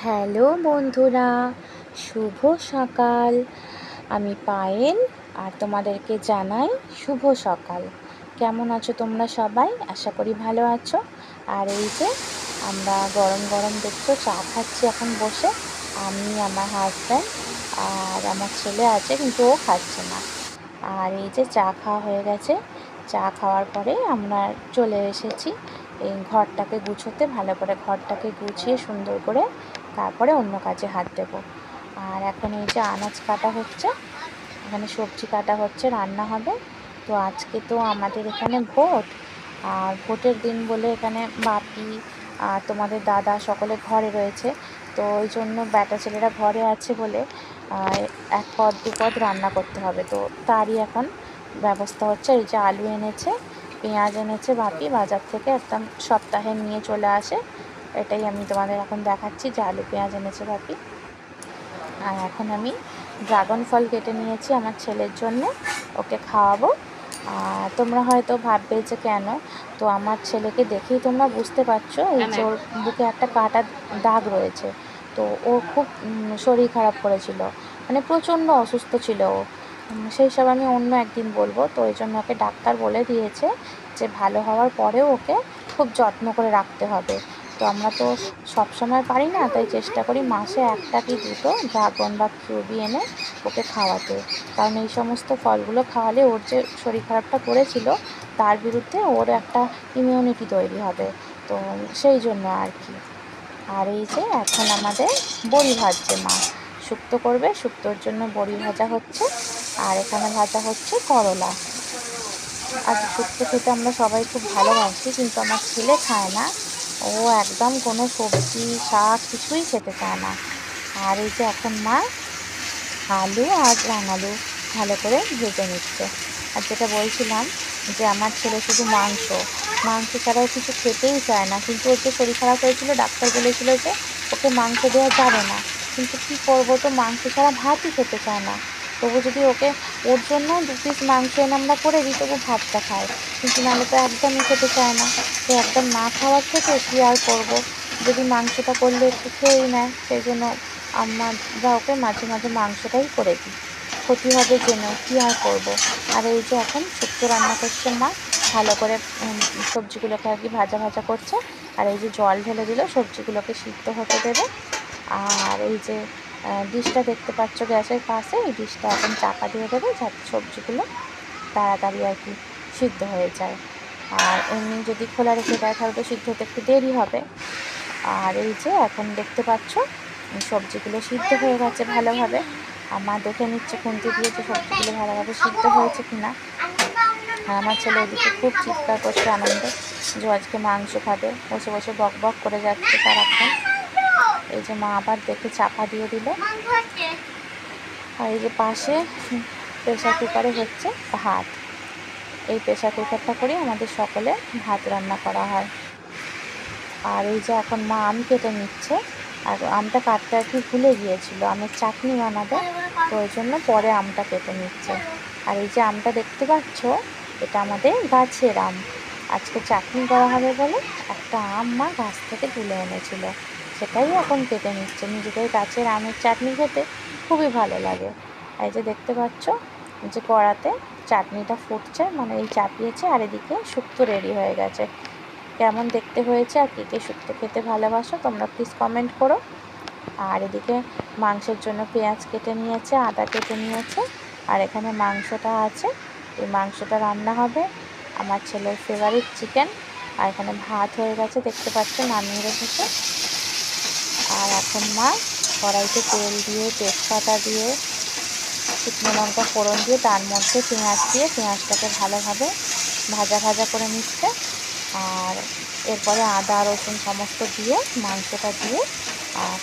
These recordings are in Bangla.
হ্যালো বন্ধুরা, শুভ সকাল। আমি পায়েল আর তোমাদেরকে জানাই শুভ সকাল। কেমন আছো তোমরা সবাই? আশা করি ভালো আছো। আর এই যে আমরা গরম গরম দেখছো চা খাচ্ছি এখন বসে। আমি, আমার হাজব্যান্ড আর আমার ছেলে আছে, কিন্তু ও খাচ্ছে না। আর এই যে চা খাওয়া হয়ে গেছে। চা খাওয়ার পরে আমরা চলে এসেছি এই ঘরটাকে গুছোতে। ভালো করে ঘরটাকে গুছিয়ে সুন্দর করে তারপরে অন্য কাজে হাত দেব। আর এখন এই যে আনাজ কাটা হচ্ছে, এখানে সবজি কাটা হচ্ছে, রান্না হবে। তো আজকে তো আমাদের এখানে ভোট, আর ভোটের দিন বলে এখানে বাপি আর তোমাদের দাদা সকলে ঘরে রয়েছে। তো ওই জন্য ব্যাটা ছেলেরা ঘরে আছে বলে এক পদ দু পদ রান্না করতে হবে। তো তারই এখন ব্যবস্থা হচ্ছে। এই যে আলু এনেছে, পেঁয়াজ এনেছে বাপি বাজার থেকে, একদম সপ্তাহে নিয়ে চলে আসে। এটাই আমি তোমাদের এখন দেখাচ্ছি যে আলু পেঁয়াজ এনেছে বাপি। আর এখন আমি ড্রাগন ফল কেটে নিয়েছি আমার ছেলের জন্যে, ওকে খাওয়াবো। আর তোমরা হয়তো ভাববে যে কেন, তো আমার ছেলেকে দেখেই তোমরা বুঝতে পারছো। এই যে ওর বুকে একটা কাটা দাগ রয়েছে। তো ও খুব শরীর খারাপ করেছিল, মানে প্রচণ্ড অসুস্থ ছিল ও। সেই সব আমি অন্য একদিন বলবো। তো এই জন্য ওকে ডাক্তার বলে দিয়েছে যে ভালো হওয়ার পরেও ওকে খুব যত্ন করে রাখতে হবে। তো আমরা তো সবসময় পারি না, তাই চেষ্টা করি মাসে একটা কি দুটো ড্রাগন বা কিউবি এনে ওকে খাওয়াতে। কারণ এই সমস্ত ফলগুলো খাওয়ালে ওর যে শরীর খারাপটা করেছিল তার বিরুদ্ধে ওর একটা ইমিউনিটি তৈরি হবে। তো সেই জন্য আর কি। আর এই যে এখন আমাদের বড়ি ভাজছে মা, শুক্তো করবে, শুক্তোর জন্য বড়ি ভাজা হচ্ছে। আর এখানে ভাজা হচ্ছে করলা। আর শুক্তো খেতে আমরা সবাই খুব ভালোবাসি, কিন্তু আমার ছেলে খায় না। ও একদম কোনো সবজি শাক কিছুই খেতে চায় না। আর এই যে এখন মা আলু আর রাঙালু ভালো করে ভেজে নিচ্ছে। আর যেটা বলছিলাম যে আমার ছেলে শুধু মাংস মাংস ছাড়াও কিছু খেতেই চায় না। কিন্তু ওর যে শরীর খারাপ হয়েছিল, ডাক্তার বলেছিল যে ওকে মাংস দেওয়া যাবে না। কিন্তু কী করবো, তো মাংস ছাড়া ভাতই খেতে চায় না। তবু যদি ওকে ওর জন্য 2 পিস মাংস এনে আমরা করে দিই, তবু ভাতটা খায়। কিন্তু নাহলে তো একদমই খেতে চায় না। তো একদম না খাওয়ার থেকে কী আর করবো, যদি মাংসটা করলে একটু খেয়েই নেয়। সেই জন্য আমরা ওকে মাঝে মাঝে মাংসটাই করে দিই। ক্ষতি হবে জেনেও কী আর করবো। আর এই যে এখন শুক্তো রান্না করছে মা, ভালো করে সবজিগুলোকে আর কি ভাজা ভাজা করছে। আর এই যে জল ঢেলে দিল, সবজিগুলোকে সিদ্ধ হতে দেবে। আর এই যে ডিশটা দেখতে পাচ্ছ গ্যাসের পাশে, এই ডিশটা এখন চাপা দিয়ে দেবে যাতে সবজিগুলো তাড়াতাড়ি আর কি সিদ্ধ হয়ে যায়। আর এমনি যদি খোলা রেখে দেয় তাহলে তো সিদ্ধ হতে একটু দেরি হবে। আর এই যে এখন দেখতে পাচ্ছ সবজিগুলো সিদ্ধ হয়ে গেছে ভালোভাবে। আমার দেখে নিচ্ছে খুন্তি দিয়ে যে সবজিগুলো ভালোভাবে সিদ্ধ হয়েছে কিনা। আর আমার ছেলে এদিকে খুব চিৎকার করছে আনন্দে যে আজকে মাংস খাবে, বসে বসে বক বক করে যাচ্ছে সারাক্ষণ। এই যে মা আবার দেখে চাপা দিয়ে দিল। আর এই যে পাশে প্রেশার কুকারে হচ্ছে ভাত। এই প্রেশার কুকারটা করে আমাদের সকলে ভাত রান্না করা হয়। আর এই যে এখন মা আম কেটে নিচ্ছে। আর আমটা কাটতে আর কি ভুলে গিয়েছিল, আমের চাটনি বানাবে, তো ওই জন্য পরে আমটা কেটে নিচ্ছে। আর এই যে আমটা দেখতে পাচ্ছ, এটা আমাদের গাছের আম। আজকে চাটনি করা হবে বলে একটা আম মা গাছ থেকে তুলে এনেছিল, সেটাই এখন কেটে নিচ্ছে। নিজেদের গাছের আমের চাটনি খেতে খুবই ভালো লাগে। এই যে দেখতে পাচ্ছ যে কড়াতে চাটনিটা ফুটছে, মানে এই চাপিয়েছে, আর এদিকে শুক্তো রেডি হয়ে গেছে। কেমন দেখতে হয়েছে আর কে কে শুক্তো খেতে ভালোবাসো তোমরা প্লিজ কমেন্ট করো। আর এদিকে মাংসের জন্য পেঁয়াজ কেটে নিয়েছে, আদা কেটে নিয়েছে, আর এখানে মাংসটা আছে। এই মাংসটা রান্না হবে, আমার ছেলের ফেভারিট চিকেন। আর এখানে ভাত হয়ে গেছে দেখতে পাচ্ছ, নামিয়ে রেখেছে। আর এখন মা কড়াইতে তেল দিয়ে, তেজপাতা দিয়ে, শুকনো লঙ্কা ফোড়ন দিয়ে, তার মধ্যে পেঁয়াজ দিয়ে পেঁয়াজটাকে ভালোভাবে ভাজা ভাজা করে নিচ্ছে। আর এরপরে আদা রসুন সমস্ত দিয়ে মাংসটা দিয়ে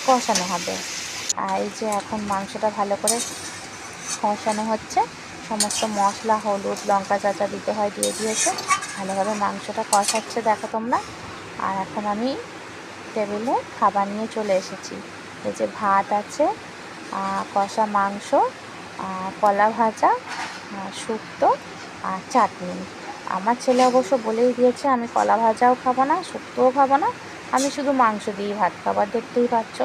কষানো হবে। আর এই যে এখন মাংসটা ভালো করে কষানো হচ্ছে, সমস্ত মশলা হলুদ লঙ্কা যা যা দিতে হয় দিয়ে দিয়েছে, ভালোভাবে মাংসটা কষাচ্ছে দেখো তোমরা। আর এখন আমি টেবিলে খাবার নিয়ে চলে এসেছি। এই যে ভাত আছে, কষা মাংস, কলা ভাজা, শুক্তো আর চাটনি। আমার ছেলে অবশ্য বলেই দিয়েছে আমি কলা ভাজাও খাবো না, শুক্তোও খাবো না, আমি শুধু মাংস দিয়েই ভাত খাবো। দেখতেই পাচ্ছ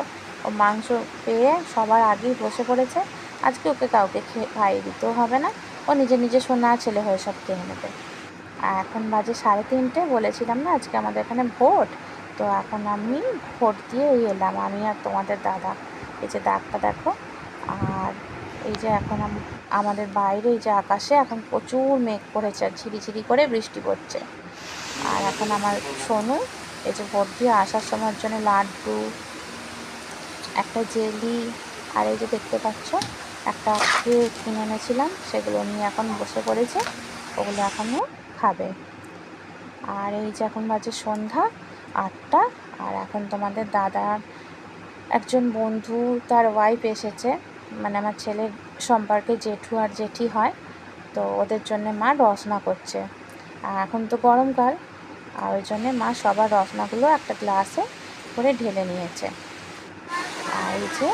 ও মাংস পেয়ে সবার আগেই বসে পড়েছে। আজকে ওকে কাউকে খাইয়ে দিতেও হবে না, ও নিজে নিজে সোনা ছেলে হয়ে সব খেয়ে নেবে। আর এখন বাজে 3:30, বলেছিলাম না আজকে আমাদের এখানে ভোট, তো এখন আমি ভোট দিয়ে এলাম, আমি আর তোমাদের দাদা। এই যে দাগটা দেখো। আর এই যে এখন আমাদের বাইরে এই যে আকাশে এখন প্রচুর মেঘ করেছে, আর ঝিরিঝিরি করে বৃষ্টি পড়ছে। আর এখন আমার সোনু এই যে ভোট দিয়ে আসার সময়ের জন্য লাড্ডু, একটা জেলি, আর এই যে দেখতে পাচ্ছ একটা কেক কিনে এনেছিলাম, সেগুলো নিয়ে এখন বসে পড়েছে, ওগুলো এখনও খাবে। আর এই যে এখন বাজে সন্ধ্যা 8টা। আর এখন তোমাদের দাদার একজন বন্ধু, তার ওয়াইফ এসেছে, মানে আমার ছেলের সম্পর্কে জেঠু আর জেঠি হয়, তো ওদের জন্যে মা রসনা করছে। আর এখন তো গরমকাল, আর ওই জন্যে মা সবার রসনাগুলো একটা গ্লাসে করে ঢেলে নিয়েছে। আর এই যে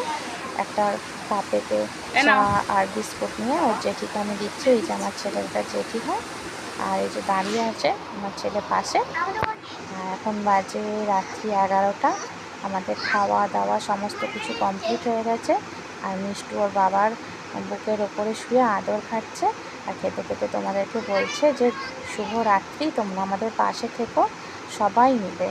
একটা কাপেতে চা আর বিস্কুট নিয়ে ওর জেঠিকে আমি দিচ্ছি, এই যে আমার ছেলেটা জেঠি হয়, আর এই যে দাঁড়িয়ে আছে আমার ছেলে পাশে। আর এখন বাজে রাত্রি 11টা, আমাদের খাওয়া দাওয়া সমস্ত কিছু কমপ্লিট হয়ে গেছে। আর মিষ্টু ওর বাবার বুকের ওপরে শুয়ে আদর খাচ্ছে, আর খেতে খেতে তোমাদেরকে বলছে যে শুভ রাত্রি, তোমরা আমাদের পাশে থেকো সবাই মিলে।